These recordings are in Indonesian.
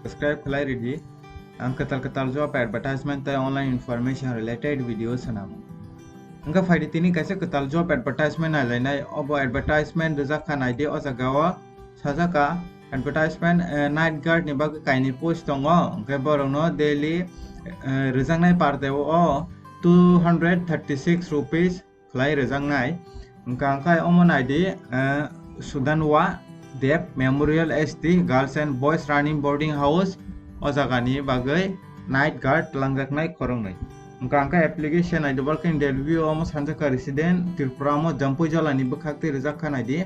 subscribe khlai ready ang ketal job advertisement ta online information related videos sanam angka faidi tini kaisa ketal job advertisement alainai obo advertisement rijak khanai de o jagawa sajaka advertisement night guard ni bag kaini post tongo angka borongno daily rijangnai pardeo o 236 rupees khlai rijangnai angka angkai omonai de Sudanwa Dev Memorial ST Girls and Boys Running Boarding House o jagani bagai night guard langjaknai khorongnai angka application ai double can interview omo sanjaka resident Tripura mo Jampui jalani bukhakte rijak khanai di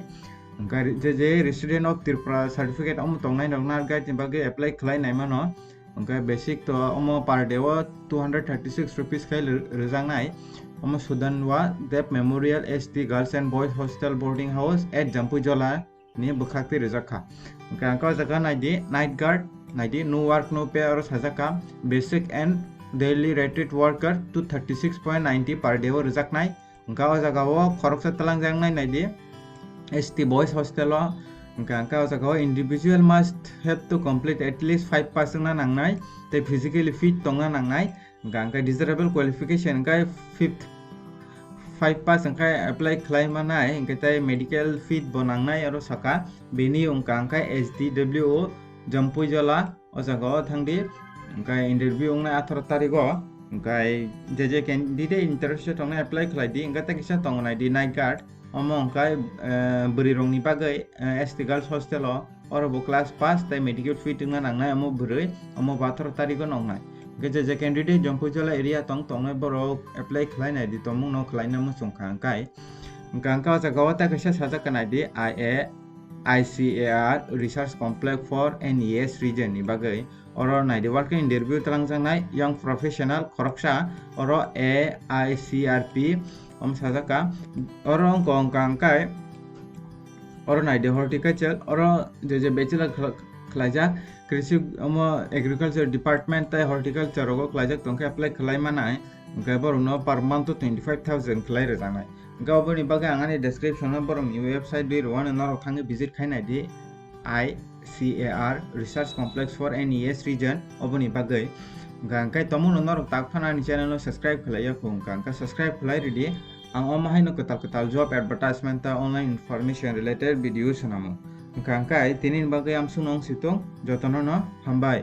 angka je resident of Tripura certificate omo tongnai night guard ni bagai apply khlai nai mano angka basic to omo per day 236 rupees kai rijangnai omo Sudanwa Dev Memorial ST Girls and Boys Hostel Boarding House at Jampui Jala ni bukhakte rijakha angka jaga nai di night guard nai di no work no pay aro sajaka basic and daily rated worker to 36.90 per day o rijaknai angka o jaga o khoroksa talangjang nai di ST Boys Hostel o angka o jaga o individual must have to complete at least 5% na nangnai te physically fit tongna nangnai angka desirable qualification angka 5 pass angka apply claim manai angka tai medical fit bonangnai aro saka beni angka SDWO Jampui Jala o jaga o thangdi angka interview ongna 18 tarikh o angka je candidate interested ongna apply khlai di angka ta kisa tongnai di night guard omo angka buri rongni bagai ST Girls Hostel o oro class pass tai medical fit ongna nangnai omo buri omo 18 tarikh o nongnai je candidate Jampui Jala area tongnai borok apply khlai nai di tomung no khlai na mo songkha angka jaga o ta kisa sajakanai di ICAR Research Complex for NES region ni bagai oro nai di working interview talangjangnai young professional khoroksa oro AICRP sajaka oro angkai oro nai di horticulture oro je bachelor khlaijak कृषि agriculture department tai horticulture ro khlaijak tongkha apply khlai manai angka borno per month 25000 khlai rejangnai angka oboni bagai angani description o boroni website bi rwan norok thangi visit khainai di ICAR Research Complex for NES region oboni bagai angka tomung norok takphana ni channel no subscribe khlaiya angka subscribe khlai ready ang omahai no ketal job advertisement ta online information related videos sanamo angka tinin bagai amsung nong situng jotono no hambai